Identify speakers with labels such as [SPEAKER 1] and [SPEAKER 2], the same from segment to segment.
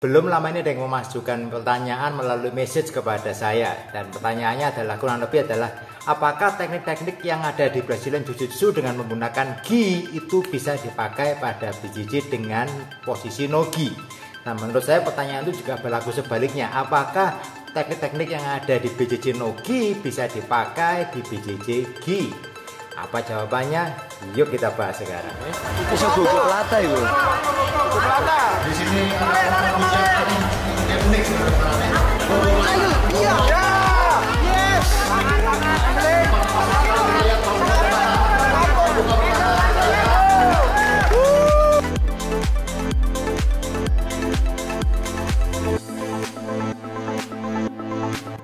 [SPEAKER 1] Belum lama ini ada yang memasukkan pertanyaan melalui message kepada saya, dan pertanyaannya adalah kurang lebih adalah apakah teknik-teknik yang ada di Brazilian Jiu-Jitsu dengan menggunakan gi itu bisa dipakai pada BJJ dengan posisi no gi. Nah, menurut saya pertanyaan itu juga berlaku sebaliknya, apakah teknik-teknik yang ada di BJJ no gi bisa dipakai di BJJ gi? Apa jawabannya? Yuk kita bahas sekarang.
[SPEAKER 2] Bisa gugur lata itu.
[SPEAKER 3] Di sini teknik. Iya. Yes.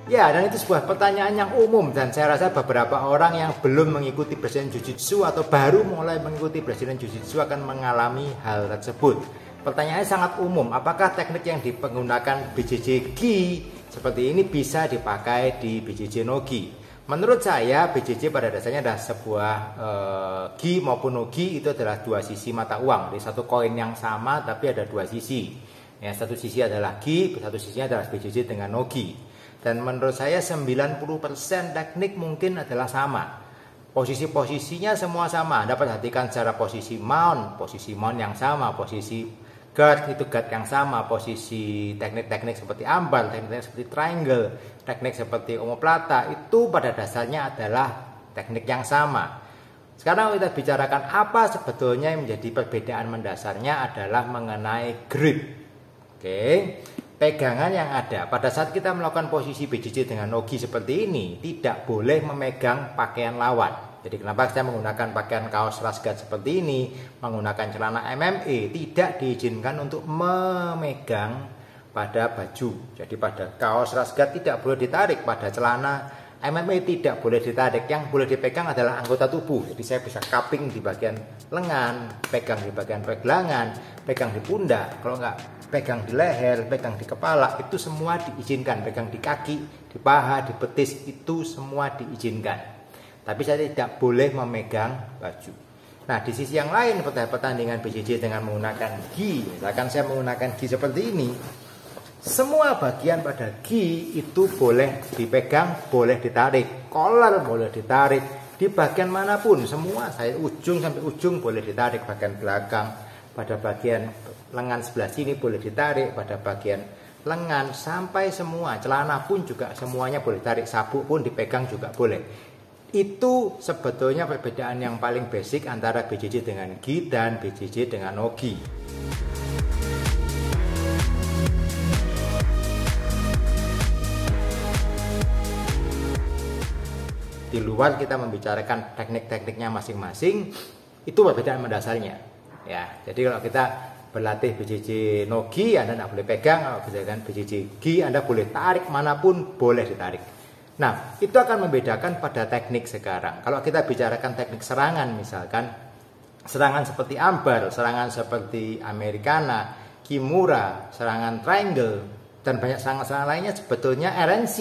[SPEAKER 1] Ya, dan itu sebuah pertanyaan yang umum, dan saya rasa beberapa orang yang belum mengikuti Brazilian Jiu-Jitsu atau baru mulai mengikuti Brazilian Jiu-Jitsu akan mengalami hal tersebut. Pertanyaannya sangat umum, apakah teknik yang digunakan BJJ gi seperti ini bisa dipakai di BJJ no gi? Menurut saya BJJ pada dasarnya adalah sebuah gi maupun no gi itu adalah dua sisi mata uang, di satu koin yang sama tapi ada dua sisi. Ya, satu sisi adalah gi, satu sisinya adalah BJJ dengan no gi. Dan menurut saya 90% teknik mungkin adalah sama. Posisi-posisinya semua sama. Anda perhatikan secara posisi mount yang sama, posisi guard itu guard yang sama, posisi teknik-teknik seperti ambar, teknik-teknik seperti triangle, teknik seperti omoplata itu pada dasarnya adalah teknik yang sama. Sekarang kita bicarakan apa sebetulnya yang menjadi perbedaan mendasarnya adalah mengenai grip. Oke. Pegangan yang ada pada saat kita melakukan posisi BJJ dengan no gi seperti ini tidak boleh memegang pakaian lawan. Jadi kenapa saya menggunakan pakaian kaos rasgat seperti ini, menggunakan celana MMA, tidak diizinkan untuk memegang pada baju. Jadi pada kaos rasgat tidak boleh ditarik, pada celana MMA tidak boleh ditarik. Yang boleh dipegang adalah anggota tubuh. Jadi saya bisa cupping di bagian lengan, pegang di bagian pergelangan, pegang di pundak. Kalau enggak, pegang di leher, pegang di kepala, itu semua diizinkan. Pegang di kaki, di paha, di betis, itu semua diizinkan. Tapi saya tidak boleh memegang baju. Nah, di sisi yang lain pada pertandingan BJJ dengan menggunakan gi, misalkan saya menggunakan gi seperti ini, semua bagian pada gi itu boleh dipegang, boleh ditarik. Collar boleh ditarik, di bagian manapun, semua saya ujung sampai ujung boleh ditarik. Bagian belakang, pada bagian lengan sebelah sini boleh ditarik, pada bagian lengan sampai semua, celana pun juga semuanya boleh ditarik, sabuk pun dipegang juga boleh. Itu sebetulnya perbedaan yang paling basic antara BJJ dengan gi dan BJJ dengan no gi. Di luar kita membicarakan teknik-tekniknya masing-masing, itu perbedaan mendasarnya. Ya, jadi kalau kita berlatih BJJ no gi, Anda tidak boleh pegang. Kalau bicarakan BJJ gi, Anda boleh tarik manapun, boleh ditarik. Nah, itu akan membedakan pada teknik sekarang. Kalau kita bicarakan teknik serangan, misalkan serangan seperti ambar, serangan seperti americana, kimura, serangan triangle, dan banyak serangan-serangan lainnya, sebetulnya RNC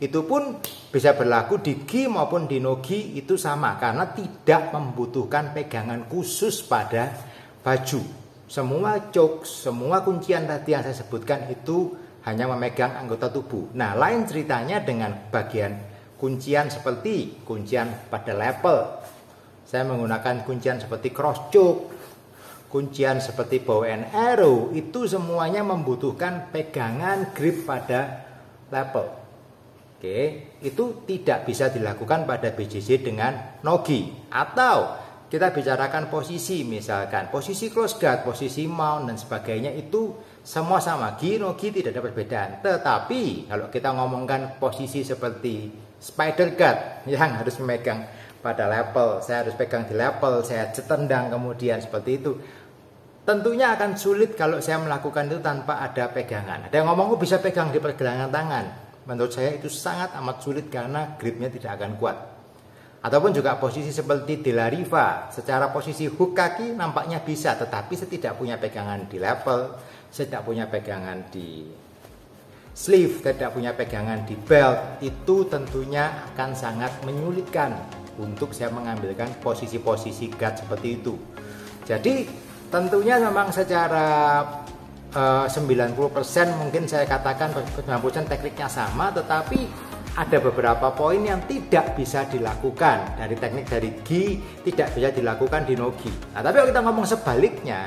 [SPEAKER 1] itu pun bisa berlaku di gi maupun di no gi, itu sama karena tidak membutuhkan pegangan khusus pada baju. Semua choke, semua kuncian tadi yang saya sebutkan itu hanya memegang anggota tubuh. Nah, lain ceritanya dengan bagian kuncian seperti kuncian pada level. Saya menggunakan kuncian seperti cross choke, kuncian seperti bow and arrow, itu semuanya membutuhkan pegangan grip pada level. Oke, itu tidak bisa dilakukan pada BJJ dengan no gi. Atau kita bicarakan posisi, misalkan posisi close guard, posisi mount dan sebagainya, itu semua sama, gi no gi tidak ada perbedaan. Tetapi kalau kita ngomongkan posisi seperti spider guard yang harus memegang pada level, saya harus pegang di level, saya tendang kemudian seperti itu, tentunya akan sulit kalau saya melakukan itu tanpa ada pegangan. Ada yang ngomong bisa pegang di pergelangan tangan. Menurut saya itu sangat amat sulit karena gripnya tidak akan kuat. Ataupun juga posisi seperti De La Riva, secara posisi hook kaki nampaknya bisa, tetapi saya tidak punya pegangan di level, saya tidak punya pegangan di sleeve, tidak punya pegangan di belt, itu tentunya akan sangat menyulitkan untuk saya mengambilkan posisi-posisi guard seperti itu. Jadi tentunya memang secara 90% mungkin saya katakan 90% tekniknya sama, tetapi ada beberapa poin yang tidak bisa dilakukan dari teknik dari gi, tidak bisa dilakukan di no gi. Nah, tapi kalau kita ngomong sebaliknya,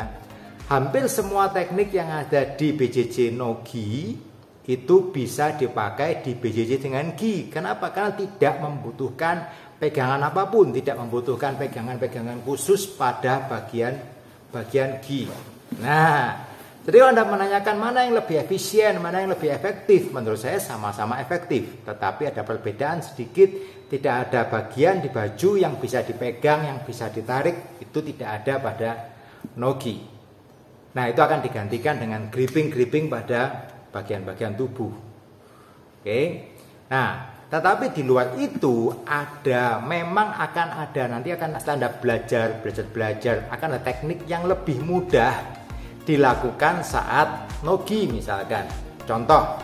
[SPEAKER 1] hampir semua teknik yang ada di BJJ no gi itu bisa dipakai di BJJ dengan gi. Kenapa? Karena tidak membutuhkan pegangan apapun, tidak membutuhkan pegangan-pegangan khusus pada bagian gi. Nah, jadi kalau Anda menanyakan mana yang lebih efisien, mana yang lebih efektif, menurut saya sama-sama efektif. Tetapi ada perbedaan sedikit, tidak ada bagian di baju yang bisa dipegang, yang bisa ditarik, itu tidak ada pada no gi. Nah, itu akan digantikan dengan gripping pada bagian-bagian tubuh. Oke. Nah, tetapi di luar itu memang akan ada, nanti akan Anda belajar, akan ada teknik yang lebih mudah dilakukan saat no gi misalkan. Contoh,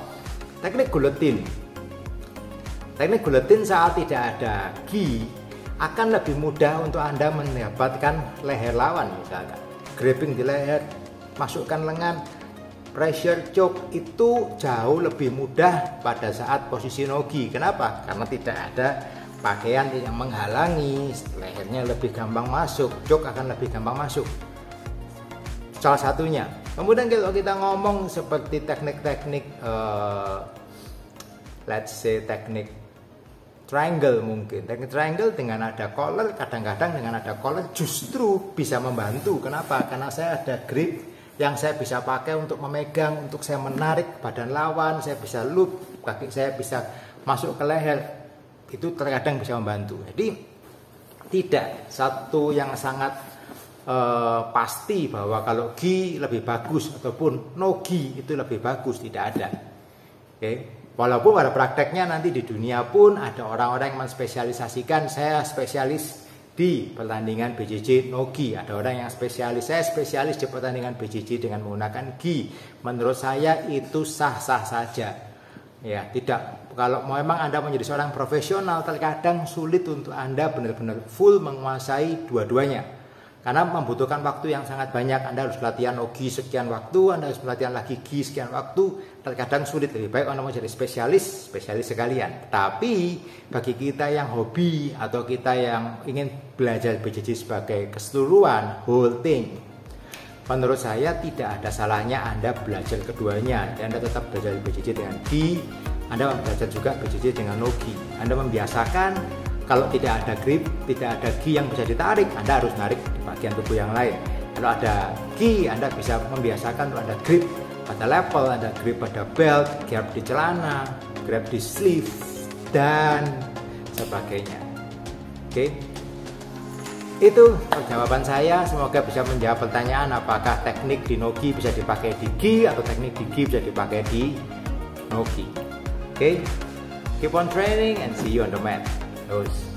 [SPEAKER 1] teknik guillotine. Teknik guillotine saat tidak ada gi akan lebih mudah untuk Anda mendapatkan leher lawan misalkan. Grabbing di leher, masukkan lengan, pressure choke itu jauh lebih mudah pada saat posisi no gi. Kenapa? Karena tidak ada pakaian yang menghalangi, lehernya lebih gampang masuk, choke akan lebih gampang masuk. Salah satunya. Kemudian kalau kita ngomong seperti teknik-teknik let's say teknik triangle mungkin. Teknik triangle dengan ada collar, kadang-kadang dengan ada collar justru bisa membantu. Kenapa? Karena saya ada grip yang saya bisa pakai untuk memegang, untuk saya menarik badan lawan, saya bisa loop, kaki saya bisa masuk ke leher. Itu terkadang bisa membantu. Jadi tidak satu yang sangat pasti bahwa kalau gi lebih bagus ataupun no gi itu lebih bagus, tidak ada. Oke. Walaupun pada prakteknya nanti di dunia pun ada orang-orang yang menspesialisasikan, saya spesialis di pertandingan BJJ no gi, ada orang yang spesialis, saya spesialis di pertandingan BJJ dengan menggunakan gi. Menurut saya itu sah-sah saja. Ya, tidak, kalau memang Anda menjadi seorang profesional terkadang sulit untuk Anda benar-benar full menguasai dua-duanya. Karena membutuhkan waktu yang sangat banyak. Anda harus latihan no-gi sekian waktu, Anda harus latihan lagi gi sekian waktu. Terkadang sulit, lebih baik Anda mau jadi spesialis sekalian. Tapi bagi kita yang hobi atau kita yang ingin belajar BJJ sebagai keseluruhan, whole thing, menurut saya tidak ada salahnya Anda belajar keduanya. Anda tetap belajar BJJ dengan gi, Anda belajar juga BJJ dengan no-gi. Anda membiasakan. Kalau tidak ada grip, tidak ada gi yang bisa ditarik, Anda harus narik di bagian tubuh yang lain. Kalau ada gi, Anda bisa membiasakan untuk ada grip pada level, ada grip pada belt, grab di celana, grab di sleeve, dan sebagainya. Oke. Itu jawaban saya. Semoga bisa menjawab pertanyaan apakah teknik di no gi bisa dipakai di gi atau teknik di gi bisa dipakai di no gi. Oke. Keep on training and see you on the mat. Terus.